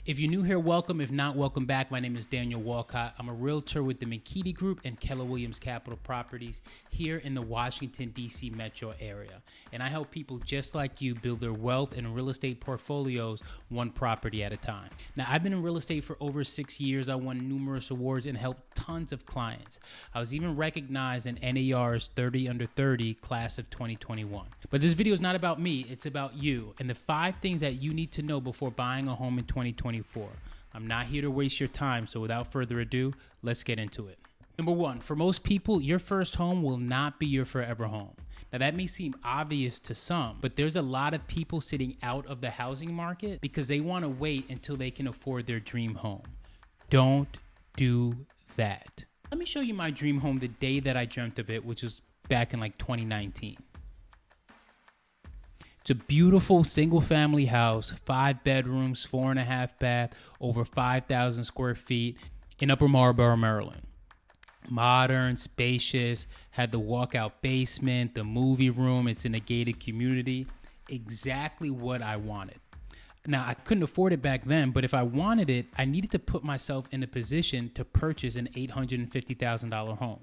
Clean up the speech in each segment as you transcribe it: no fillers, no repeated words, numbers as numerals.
If you're new here, welcome. If not, welcome back. My name is Daniel Walcott. I'm a realtor with the McKeedy Group and Keller Williams Capital Properties here in the Washington, D.C. metro area. And I help people just like you build their wealth and real estate portfolios one property at a time. Now, I've been in real estate for over 6 years. I won numerous awards and helped tons of clients. I was even recognized in NAR's 30 Under 30 class of 2021. But this video is not about me. It's about you and the 5 things that you need to know before buying a home in 2024. I'm not here to waste your time, so without further ado, let's get into it. Number 1, for most people, your first home will not be your forever home. Now that may seem obvious to some, but there's a lot of people sitting out of the housing market because they want to wait until they can afford their dream home. Don't do that. Let me show you my dream home the day that I dreamt of it, which was back in like 2019. It's a beautiful single family house, 5 bedrooms, 4.5 bath, over 5,000 square feet in Upper Marlboro, Maryland. Modern, spacious, had the walkout basement, the movie room. It's in a gated community. Exactly what I wanted. Now, I couldn't afford it back then, but if I wanted it, I needed to put myself in a position to purchase an $850,000 home.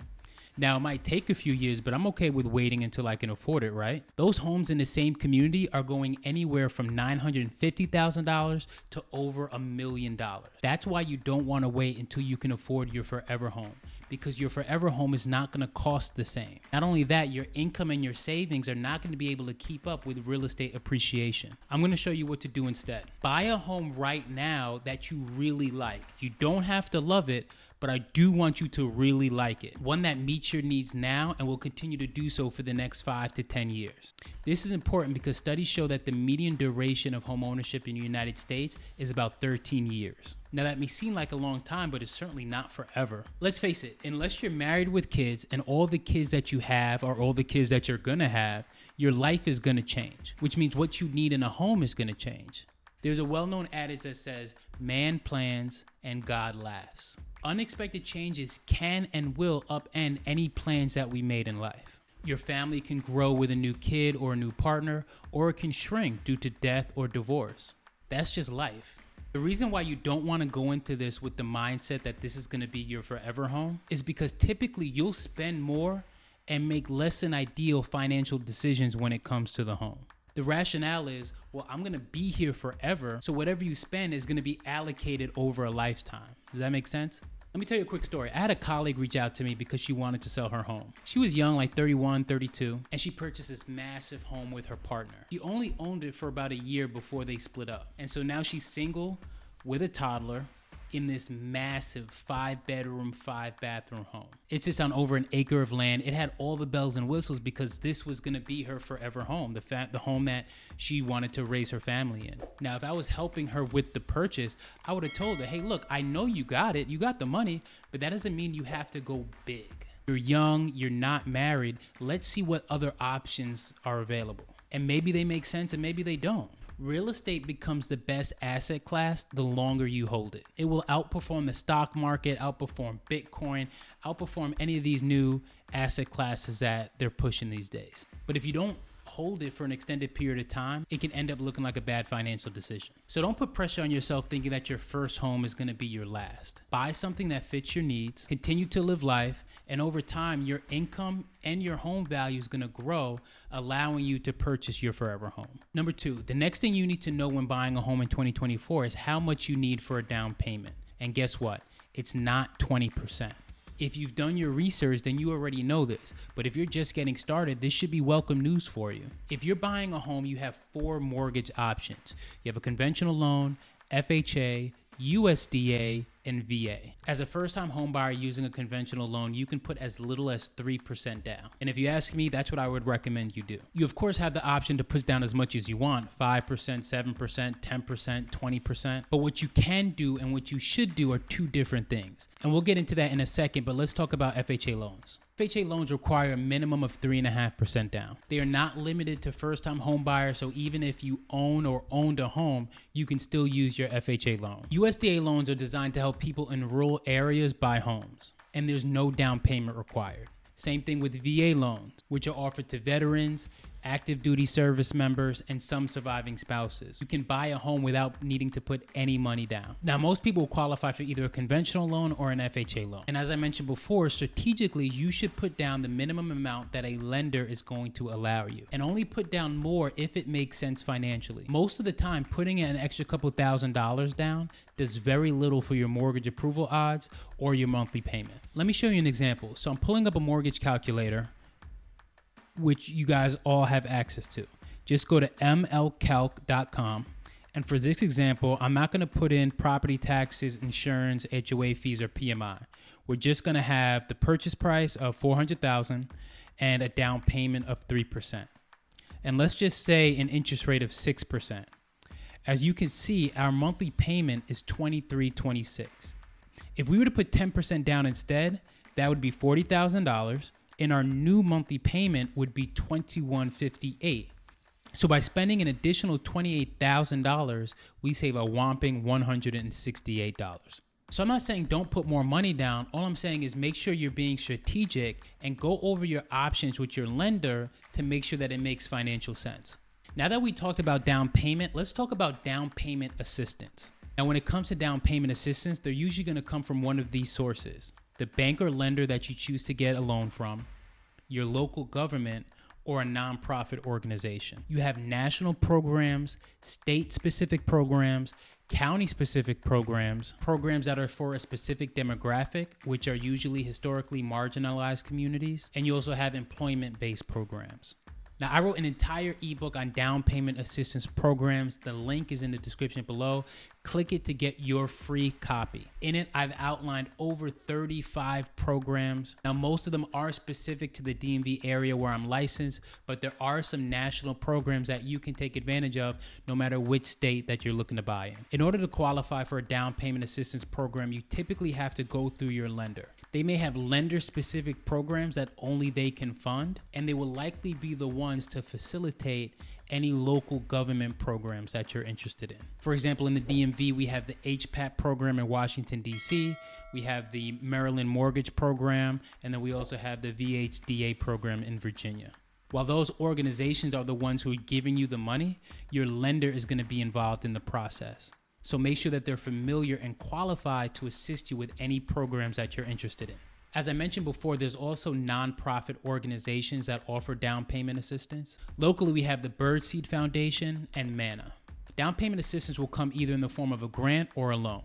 Now, it might take a few years, but I'm okay with waiting until I can afford it, right? Those homes in the same community are going anywhere from $950,000 to over $1 million. That's why you don't want to wait until you can afford your forever home, because your forever home is not going to cost the same. Not only that, your income and your savings are not going to be able to keep up with real estate appreciation. I'm going to show you what to do instead. Buy a home right now that you really like. You don't have to love it, but I do want you to really like it. One that meets your needs now and will continue to do so for the next 5 to 10 years. This is important because studies show that the median duration of home ownership in the United States is about 13 years. Now that may seem like a long time, but it's certainly not forever. Let's face it, unless you're married with kids and all the kids that you have are all the kids that you're gonna have, your life is gonna change, which means what you need in a home is gonna change. There's a well-known adage that says, man plans and God laughs. Unexpected changes can and will upend any plans that we made in life. Your family can grow with a new kid or a new partner, or it can shrink due to death or divorce. That's just life. The reason why you don't want to go into this with the mindset that this is going to be your forever home is because typically you'll spend more and make less than ideal financial decisions when it comes to the home. The rationale is, well, I'm going to be here forever, so whatever you spend is going to be allocated over a lifetime. Does that make sense? Let me tell you a quick story. I had a colleague reach out to me because she wanted to sell her home. She was young, like 31, 32, and she purchased this massive home with her partner. She only owned it for about a year before they split up. And so now she's single with a toddler in this massive 5-bedroom, 5-bathroom home. It's just on over an acre of land. It had all the bells and whistles because this was gonna be her forever home, the home that she wanted to raise her family in. Now, if I was helping her with the purchase, I would have told her, hey, look, I know you got it, you got the money, but that doesn't mean you have to go big. You're young, you're not married. Let's see what other options are available. And maybe they make sense and maybe they don't. Real estate becomes the best asset class the longer you hold it. It will outperform the stock market, outperform Bitcoin, outperform any of these new asset classes that they're pushing these days. But if you don't hold it for an extended period of time, it can end up looking like a bad financial decision. So don't put pressure on yourself thinking that your first home is going to be your last. Buy something that fits your needs, continue to live life, and over time, your income and your home value is going to grow, allowing you to purchase your forever home. Number 2, the next thing you need to know when buying a home in 2024 is how much you need for a down payment. And guess what? It's not 20%. If you've done your research, then you already know this. But if you're just getting started, this should be welcome news for you. If you're buying a home, you have 4 mortgage options. You have a conventional loan, FHA, USDA, and VA. As a first-time home buyer using a conventional loan, you can put as little as 3% down. And if you ask me, that's what I would recommend you do. You, of course, have the option to put down as much as you want, 5%, 7%, 10%, 20%. But what you can do and what you should do are 2 different things. And we'll get into that in a second, but let's talk about FHA loans. FHA loans require a minimum of 3.5% down. They are not limited to first-time home buyers, so even if you own or owned a home, you can still use your FHA loan. USDA loans are designed to help people in rural areas buy homes, and there's no down payment required. Same thing with VA loans, which are offered to veterans, active duty service members, and some surviving spouses. You can buy a home without needing to put any money down. Now, most people qualify for either a conventional loan or an FHA loan. And as I mentioned before, strategically, you should put down the minimum amount that a lender is going to allow you, and only put down more if it makes sense financially. Most of the time, putting an extra couple $1,000s down does very little for your mortgage approval odds or your monthly payment. Let me show you an example. So I'm pulling up a mortgage calculator, which you guys all have access to. Just go to mlcalc.com. And for this example, I'm not going to put in property taxes, insurance, HOA fees, or PMI. We're just going to have the purchase price of $400,000 and a down payment of 3%. And let's just say an interest rate of 6%. As you can see, our monthly payment is $23.26. If we were to put 10% down instead, that would be $40,000, and our new monthly payment would be $21.58. So by spending an additional $28,000, we save a whopping $168. So I'm not saying don't put more money down. All I'm saying is make sure you're being strategic and go over your options with your lender to make sure that it makes financial sense. Now that we talked about down payment, let's talk about down payment assistance. Now, when it comes to down payment assistance, they're usually going to come from one of these sources: the bank or lender that you choose to get a loan from, your local government, or a nonprofit organization. You have national programs, state-specific programs, county-specific programs, programs that are for a specific demographic, which are usually historically marginalized communities, and you also have employment-based programs. Now, I wrote an entire ebook on down payment assistance programs. The link is in the description below. Click it to get your free copy. In it, I've outlined over 35 programs. Now, most of them are specific to the DMV area where I'm licensed, but there are some national programs that you can take advantage of no matter which state that you're looking to buy in. In order to qualify for a down payment assistance program, you typically have to go through your lender. They may have lender-specific programs that only they can fund, and they will likely be the ones to facilitate any local government programs that you're interested in. For example, in the DMV, we have the HPAP program in Washington, D.C., we have the Maryland Mortgage Program, and then we also have the VHDA program in Virginia. While those organizations are the ones who are giving you the money, your lender is going to be involved in the process. So make sure that they're familiar and qualified to assist you with any programs that you're interested in. As I mentioned before, there's also nonprofit organizations that offer down payment assistance. Locally, we have the Birdseed Foundation and MANA. Down payment assistance will come either in the form of a grant or a loan.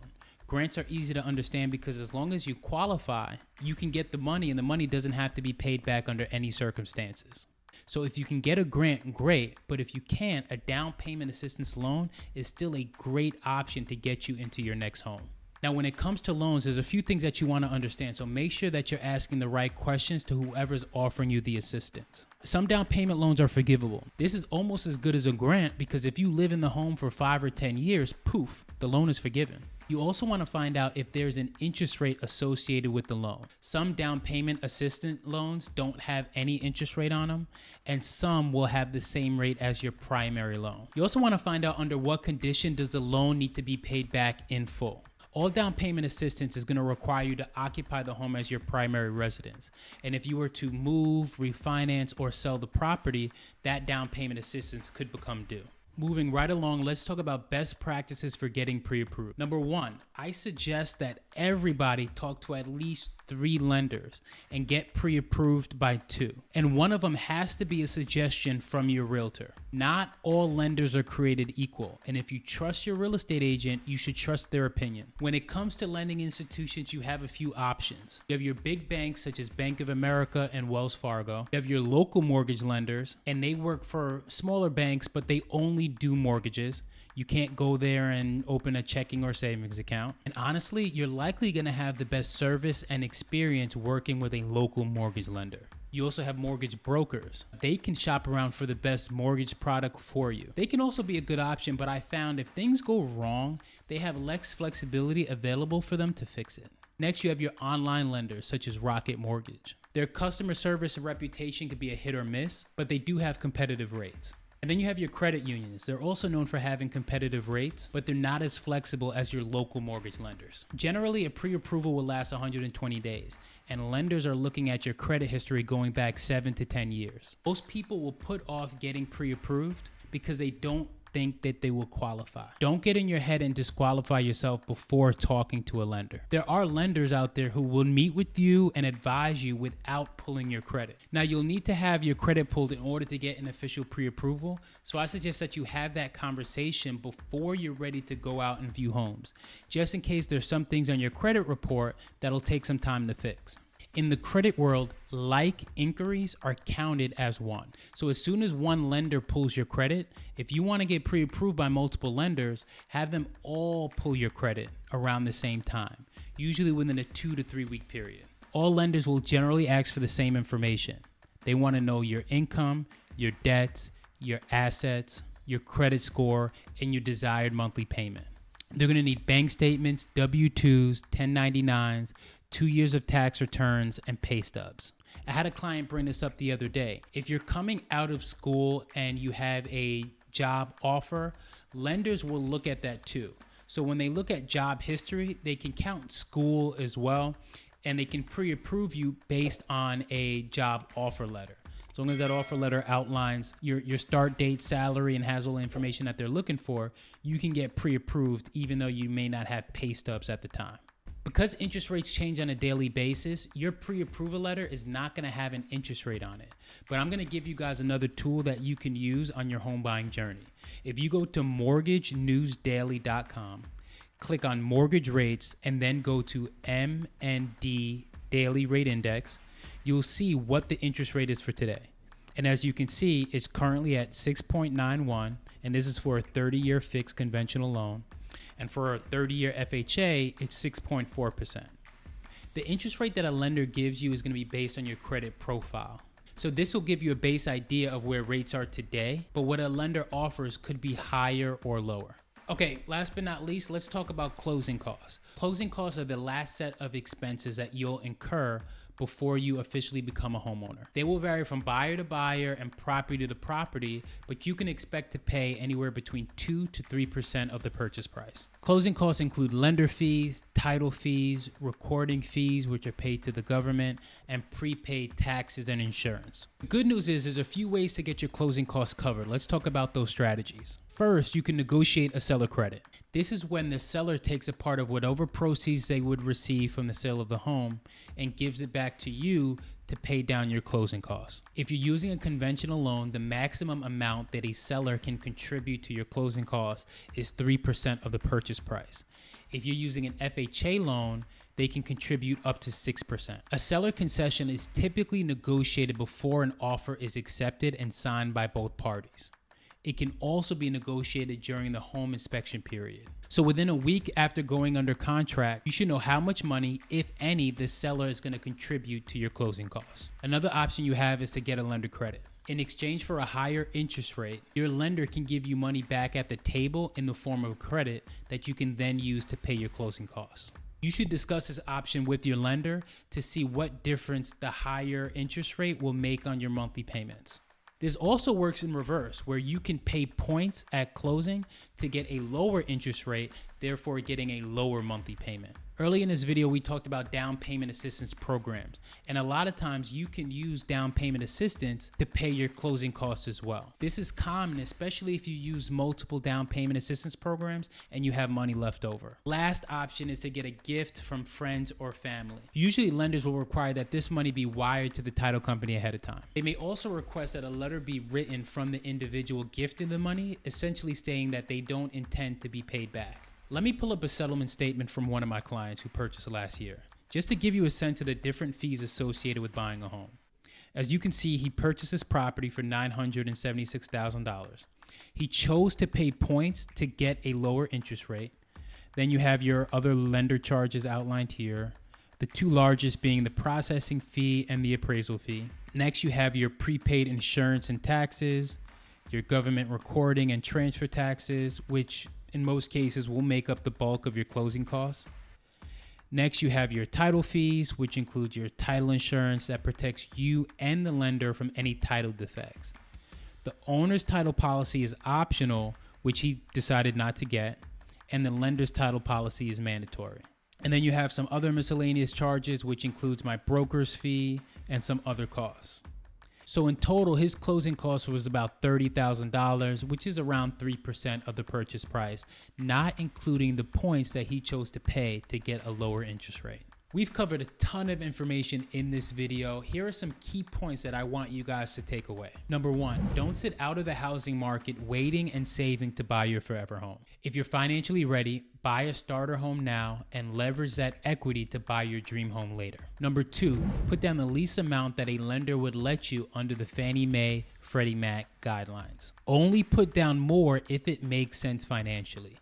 Grants are easy to understand because as long as you qualify, you can get the money, and the money doesn't have to be paid back under any circumstances. So if you can get a grant, great, but if you can't, a down payment assistance loan is still a great option to get you into your next home. Now, when it comes to loans, there's a few things that you want to understand. So make sure that you're asking the right questions to whoever's offering you the assistance. Some down payment loans are forgivable. This is almost as good as a grant because if you live in the home for 5 or 10 years, poof, the loan is forgiven. You also want to find out if there's an interest rate associated with the loan. Some down payment assistance loans don't have any interest rate on them, and some will have the same rate as your primary loan. You also want to find out under what condition does the loan need to be paid back in full. All down payment assistance is going to require you to occupy the home as your primary residence. And if you were to move, refinance, or sell the property, that down payment assistance could become due. Moving right along, let's talk about best practices for getting pre-approved. Number one, I suggest that everybody talk to at least 3 lenders and get pre-approved by 2. And one of them has to be a suggestion from your realtor. Not all lenders are created equal. And if you trust your real estate agent, you should trust their opinion. When it comes to lending institutions, you have a few options. You have your big banks such as Bank of America and Wells Fargo. You have your local mortgage lenders, and they work for smaller banks, but they only do mortgages. You can't go there and open a checking or savings account. And honestly, you're likely going to have the best service and experience working with a local mortgage lender. You also have mortgage brokers. They can shop around for the best mortgage product for you. They can also be a good option, but I found if things go wrong, they have less flexibility available for them to fix it. Next, you have your online lenders, such as Rocket Mortgage. Their customer service and reputation could be a hit or miss, but they do have competitive rates. And then you have your credit unions. They're also known for having competitive rates, but they're not as flexible as your local mortgage lenders. Generally, a pre-approval will last 120 days, and lenders are looking at your credit history going back 7 to 10 years. Most people will put off getting pre-approved because they don't think that they will qualify. Don't get in your head and disqualify yourself before talking to a lender. There are lenders out there who will meet with you and advise you without pulling your credit. Now, you'll need to have your credit pulled in order to get an official pre-approval. So I suggest that you have that conversation before you're ready to go out and view homes, just in case there's some things on your credit report that'll take some time to fix. In the credit world, like inquiries are counted as one. So as soon as one lender pulls your credit, if you want to get pre-approved by multiple lenders, have them all pull your credit around the same time, usually within a 2 to 3 week period. All lenders will generally ask for the same information. They want to know your income, your debts, your assets, your credit score, and your desired monthly payment. They're going to need bank statements, W-2s, 1099s, 2 years of tax returns, and pay stubs. I had a client bring this up the other day. If you're coming out of school and you have a job offer, lenders will look at that too. So when they look at job history, they can count school as well, and they can pre-approve you based on a job offer letter. As long as that offer letter outlines your start date, salary, and has all the information that they're looking for, you can get pre-approved even though you may not have pay stubs at the time. Because interest rates change on a daily basis, your pre-approval letter is not going to have an interest rate on it. But I'm going to give you guys another tool that you can use on your home buying journey. If you go to mortgagenewsdaily.com, click on mortgage rates, and then go to M&D Daily Rate Index, you'll see what the interest rate is for today. And as you can see, it's currently at 6.91, and this is for a 30-year fixed conventional loan. And for a 30-year FHA, it's 6.4%. The interest rate that a lender gives you is going to be based on your credit profile. So this will give you a base idea of where rates are today, but what a lender offers could be higher or lower. Okay, last but not least, let's talk about closing costs. Closing costs are the last set of expenses that you'll incur before you officially become a homeowner. They will vary from buyer to buyer and property to property, but you can expect to pay anywhere between 2 to 3% of the purchase price. Closing costs include lender fees, title fees, recording fees, which are paid to the government, and prepaid taxes and insurance. The good news is there's a few ways to get your closing costs covered. Let's talk about those strategies. First, you can negotiate a seller credit. This is when the seller takes a part of whatever proceeds they would receive from the sale of the home and gives it back to you to pay down your closing costs. If you're using a conventional loan, the maximum amount that a seller can contribute to your closing costs is 3% of the purchase price. If you're using an FHA loan, they can contribute up to 6%. A seller concession is typically negotiated before an offer is accepted and signed by both parties. It can also be negotiated during the home inspection period. So within a week after going under contract, you should know how much money, if any, the seller is going to contribute to your closing costs. Another option you have is to get a lender credit. In exchange for a higher interest rate, your lender can give you money back at the table in the form of credit that you can then use to pay your closing costs. You should discuss this option with your lender to see what difference the higher interest rate will make on your monthly payments. This also works in reverse, where you can pay points at closing to get a lower interest rate, therefore getting a lower monthly payment. Early in this video, we talked about down payment assistance programs, and a lot of times you can use down payment assistance to pay your closing costs as well. This is common, especially if you use multiple down payment assistance programs and you have money left over. Last option is to get a gift from friends or family. Usually lenders will require that this money be wired to the title company ahead of time. They may also request that a letter be written from the individual gifting the money, essentially stating that they don't intend to be paid back. Let me pull up a settlement statement from one of my clients who purchased last year, just to give you a sense of the different fees associated with buying a home. As you can see, he purchased this property for $976,000. He chose to pay points to get a lower interest rate. Then you have your other lender charges outlined here, the two largest being the processing fee and the appraisal fee. Next, you have your prepaid insurance and taxes, your government recording and transfer taxes, which in most cases will make up the bulk of your closing costs. Next, you have your title fees, which include your title insurance that protects you and the lender from any title defects. The owner's title policy is optional, which he decided not to get, and the lender's title policy is mandatory. And then you have some other miscellaneous charges, which includes my broker's fee and some other costs. So in total, his closing cost was about $30,000, which is around 3% of the purchase price, not including the points that he chose to pay to get a lower interest rate. We've covered a ton of information in this video. Here are some key points that I want you guys to take away. Number one, don't sit out of the housing market waiting and saving to buy your forever home. If you're financially ready, buy a starter home now and leverage that equity to buy your dream home later. Number two, put down the least amount that a lender would let you under the Fannie Mae, Freddie Mac guidelines. Only put down more if it makes sense financially.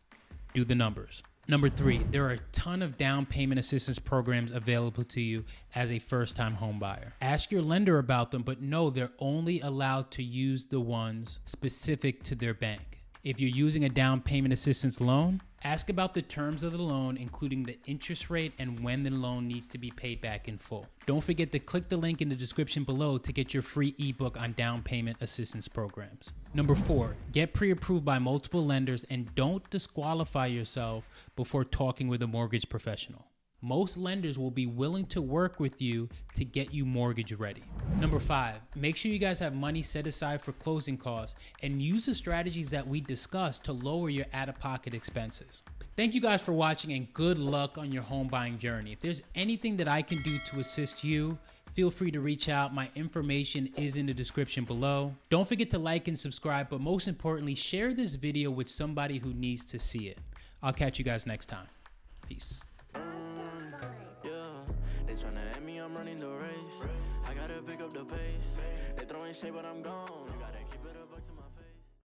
Do the numbers. Number three, there are a ton of down payment assistance programs available to you as a first-time home buyer. Ask your lender about them, but know they're only allowed to use the ones specific to their bank. If you're using a down payment assistance loan, ask about the terms of the loan, including the interest rate and when the loan needs to be paid back in full. Don't forget to click the link in the description below to get your free ebook on down payment assistance programs. Number four, get pre-approved by multiple lenders and don't disqualify yourself before talking with a mortgage professional. Most lenders will be willing to work with you to get you mortgage ready. Number five, make sure you guys have money set aside for closing costs and use the strategies that we discussed to lower your out-of-pocket expenses. Thank you guys for watching and good luck on your home buying journey. If there's anything that I can do to assist you, feel free to reach out. My information is in the description below. Don't forget to like and subscribe, but most importantly, share this video with somebody who needs to see it. I'll catch you guys next time. Peace. Tryna at me, I'm running the race. I gotta pick up the pace. They throwing shade, but I'm gone.